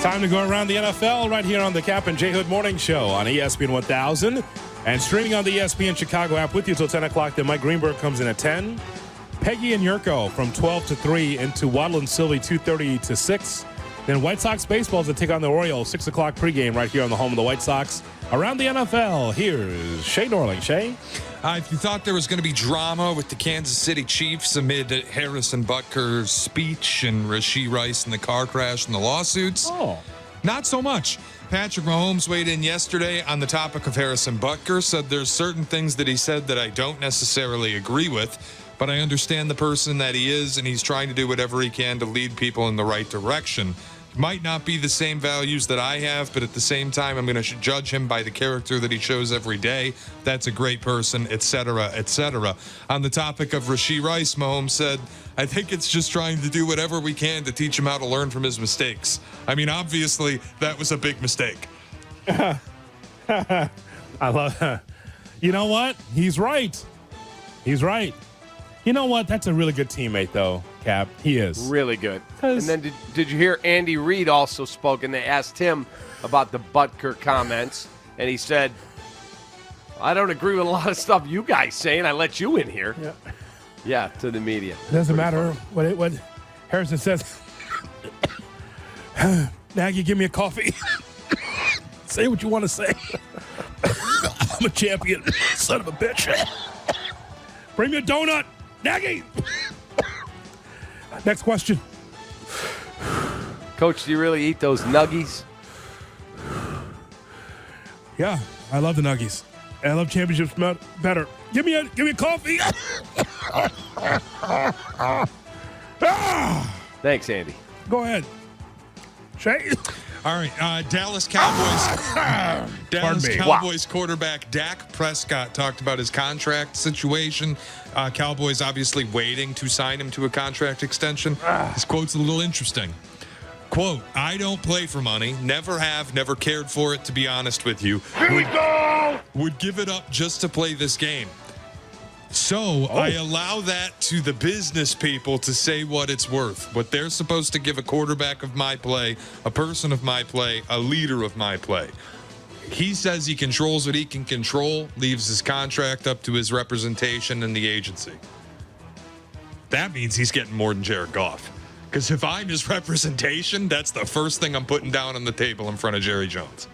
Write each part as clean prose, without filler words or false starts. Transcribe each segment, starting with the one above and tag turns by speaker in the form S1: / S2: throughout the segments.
S1: Time to go around the NFL right here on the Kap and J Hood Morning Show on ESPN 1000 and streaming on the ESPN Chicago app with you till 10 o'clock. Then Mike Greenberg comes in at 10. Peggy and Yurko from 12 to 3 into Waddle and Sylvie 2:30 to 6. Then White Sox baseball to take on the Orioles, 6 o'clock pregame right here on the home of the White Sox. Around the NFL, here's Shay Norling. Shay?
S2: If you thought there was going to be drama with the Kansas City Chiefs amid Harrison Butker's speech and Rashee Rice and the car crash and the lawsuits, not so much. Patrick Mahomes weighed in yesterday on the topic of Harrison Butker, said there's certain things that he said that I don't necessarily agree with, but I understand the person that he is, and he's trying to do whatever he can to lead people in the right direction. Might not be the same values that I have, but at the same time, I'm going to judge him by the character that he shows every day. That's a great person, etc., etc. On the topic of Rashee Rice, Mahomes said, I think it's just trying to do whatever we can to teach him how to learn from his mistakes. I mean, obviously, that was a big mistake.
S1: I love that. You know what? He's right. He's right. You know what? That's a really good teammate, though, Cap. He is.
S3: Really good. And then did you hear Andy Reid also spoke, and they asked him about the Butker comments, and he said, I don't agree with a lot of stuff you guys say, and I let you in here. Yeah, to the media.
S1: It doesn't matter what Harrison says. Nagy, give me a coffee. Say what you want to say. I'm a champion, son of a bitch. Bring me a donut. Nagy! Next question.
S3: Coach, do you really eat those nuggies?
S1: Yeah, I love the nuggies. And I love championships better. Give me a coffee.
S3: Thanks, Andy.
S1: Go ahead. Shay?
S2: All right, Dallas Cowboys. Cowboys quarterback Dak Prescott talked about his contract situation. Cowboys obviously waiting to sign him to a contract extension. His quote's a little interesting. Quote, I don't play for money. Never have, never cared for it, to be honest with you. Here we go! Would give it up just to play this game. So I allow that to the business people to say what it's worth, what they're supposed to give a quarterback of my play, a person of my play, a leader of my play. He says he controls what he can control, leaves his contract up to his representation and the agency. That means he's getting more than Jared Goff. Because if I'm his representation, that's the first thing I'm putting down on the table in front of Jerry Jones.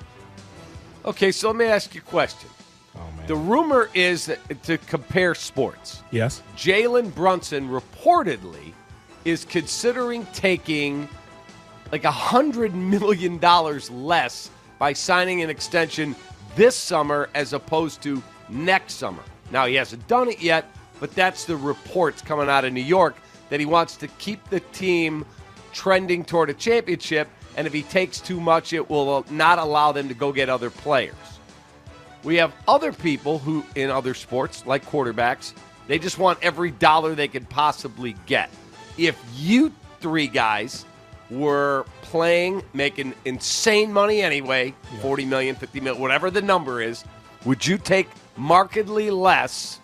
S3: Okay, so let me ask you a question. The rumor is that to compare sports.
S1: Yes.
S3: Jalen Brunson reportedly is considering taking like $100 million less by signing an extension this summer as opposed to next summer. Now, he hasn't done it yet, but that's the reports coming out of New York that he wants to keep the team trending toward a championship, and if he takes too much, it will not allow them to go get other players. We have other people who, in other sports, like quarterbacks, they just want every dollar they could possibly get. If you three guys were playing, making insane money anyway, 40 million, 50 million, whatever the number is, would you take markedly less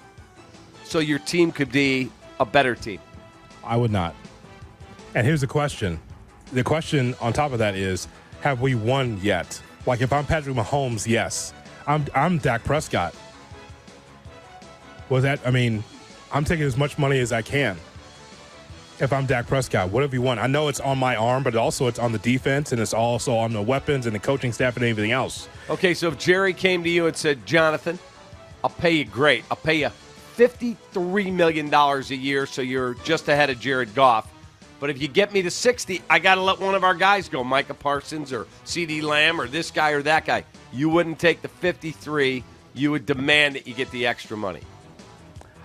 S3: so your team could be a better team?
S1: I would not. And here's the question. The question on top of that is, have we won yet? Like, if I'm Patrick Mahomes, yes. I'm Dak Prescott. I'm taking as much money as I can. If I'm Dak Prescott, what have you won? I know it's on my arm, but also it's on the defense, and it's also on the weapons and the coaching staff and everything else.
S3: Okay, so if Jerry came to you and said, Jonathan, I'll pay you great. I'll pay you $53 million a year, so you're just ahead of Jared Goff. But if you get me to 60, I got to let one of our guys go, Micah Parsons or CeeDee Lamb or this guy or that guy. You wouldn't take the 53. You would demand that you get the extra money.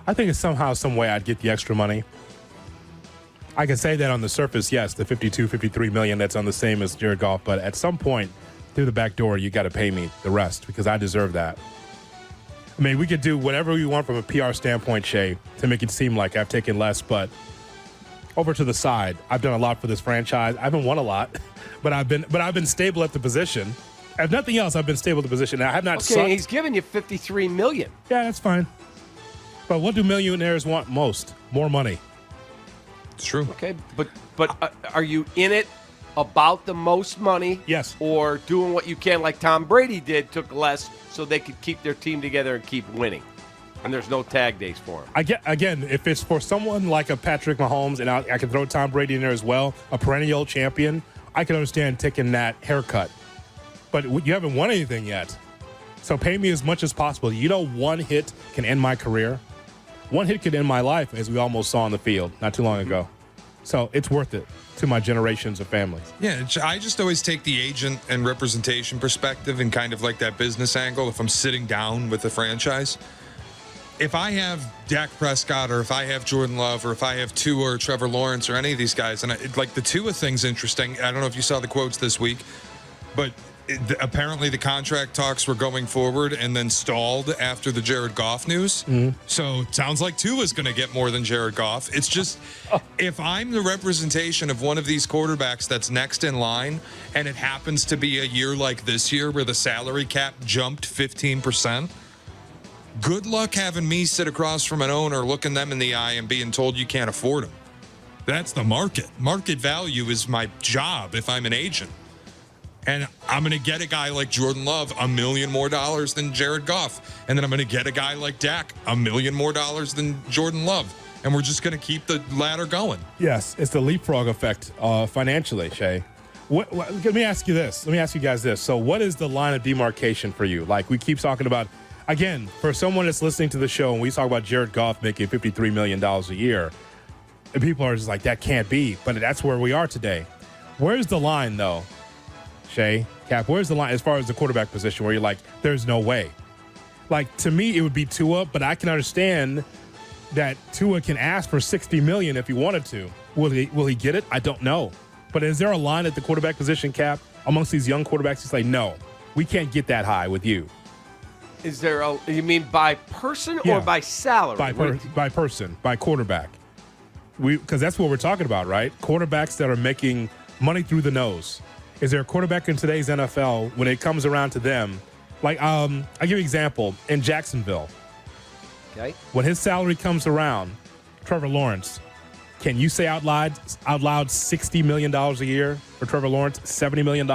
S1: I think it's somehow, some way I'd get the extra money. I can say that on the surface, yes, the 52, 53 million, that's on the same as Jared Goff. But at some point, through the back door, you got to pay me the rest because I deserve that. I mean, we could do whatever we want from a PR standpoint, Shay, to make it seem like I've taken less, but over to the side, I've done a lot for this franchise. I haven't won a lot, but I've been stable at the position. If nothing else, I've been stable at the position. I have not sucked.
S3: He's giving you $53 million.
S1: Yeah, that's fine. But what do millionaires want most? More money.
S2: It's true.
S3: Okay, but are you in it about the most money.
S1: Yes.
S3: Or doing what you can, like Tom Brady did, took less so they could keep their team together and keep winning. And there's no tag days for him.
S1: Again, if it's for someone like a Patrick Mahomes, and I can throw Tom Brady in there as well, a perennial champion, I can understand taking that haircut. But you haven't won anything yet. So pay me as much as possible. You know, one hit can end my career. One hit could end my life, as we almost saw on the field not too long ago. So it's worth it to my generations of families.
S2: Yeah, I just always take the agent and representation perspective and kind of like that business angle if I'm sitting down with the franchise. If I have Dak Prescott or if I have Jordan Love or if I have Tua or Trevor Lawrence or any of these guys, and like the Tua thing's interesting. I don't know if you saw the quotes this week, but apparently the contract talks were going forward and then stalled after the Jared Goff news. So it sounds like Tua's going to get more than Jared Goff. It's just if I'm the representation of one of these quarterbacks that's next in line and it happens to be a year like this year where the salary cap jumped 15%, good luck having me sit across from an owner looking them in the eye and being told you can't afford them. That's the market. Market value is my job if I'm an agent. And I'm going to get a guy like Jordan Love $1 million more than Jared Goff. And then I'm going to get a guy like Dak $1 million more than Jordan Love. And we're just going to keep the ladder going.
S1: Yes, it's the leapfrog effect financially, Shay. Let me ask you this. Let me ask you guys this. So what is the line of demarcation for you? Like we keep talking about, again, for someone that's listening to the show, and we talk about Jared Goff making $53 million a year, and people are just like, that can't be. But that's where we are today. Where's the line, though? Shay, Cap, where's the line as far as the quarterback position where you're like, there's no way? Like, to me, it would be Tua, but I can understand that Tua can ask for $60 million if he wanted to. Will he get it? I don't know. But is there a line at the quarterback position, Cap, amongst these young quarterbacks? He's like, no, we can't get that high with you.
S3: Is there you mean by person or by salary?
S1: By person, by quarterback. Because that's what we're talking about, right? Quarterbacks that are making money through the nose. Is there a quarterback in today's NFL when it comes around to them? Like, I'll give you an example. In Jacksonville,
S3: okay,
S1: when his salary comes around, Trevor Lawrence, can you say out loud $60 million a year for Trevor Lawrence, $70 million?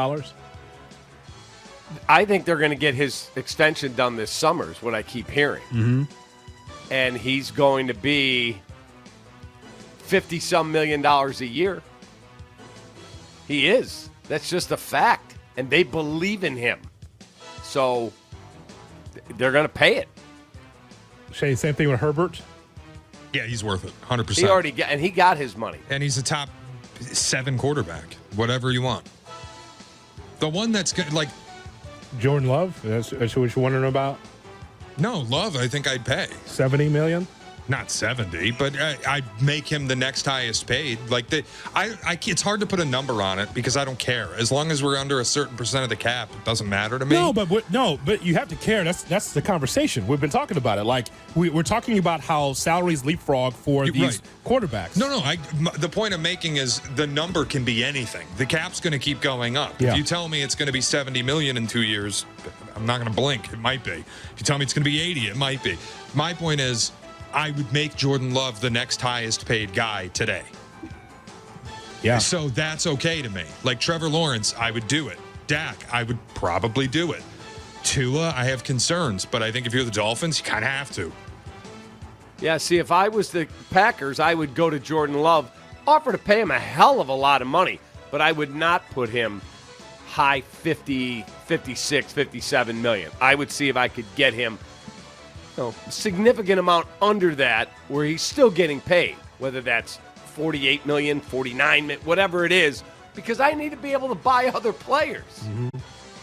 S3: I think they're going to get his extension done this summer is what I keep hearing.
S1: Mm-hmm.
S3: And he's going to be $50-some million a year. He is. That's just a fact. And they believe in him. So they're going to pay it.
S1: Shay, same thing with Herbert?
S2: Yeah, he's worth it, 100%.
S3: He already got, and he got his money.
S2: And he's a top 7 quarterback, whatever you want. The one that's good, like
S1: Jordan Love? That's what you're wondering about?
S2: No, Love, I think I'd pay.
S1: $70 million?
S2: Not 70, but I'd make him the next highest paid. Like it's hard to put a number on it because I don't care. As long as we're under a certain percent of the cap, it doesn't matter to me.
S1: No, but you have to care. That's the conversation. We've been talking about it. Like we're talking about how salaries leapfrog for these quarterbacks.
S2: No. The point I'm making is the number can be anything. The cap's going to keep going up.
S1: Yeah.
S2: If you tell me it's going to be 70 million in 2 years, I'm not going to blink. It might be. If you tell me it's going to be 80, it might be. My point is, I would make Jordan Love the next highest paid guy today.
S1: Yeah.
S2: So that's okay to me. Like Trevor Lawrence, I would do it. Dak, I would probably do it. Tua, I have concerns, but I think if you're the Dolphins, you kind of have to.
S3: Yeah, see, if I was the Packers, I would go to Jordan Love, offer to pay him a hell of a lot of money, but I would not put him high 50, 56, 57 million. I would see if I could get him a significant amount under that where he's still getting paid, whether that's 48 million, 49 million, whatever it is, because I need to be able to buy other players.
S1: Mm-hmm.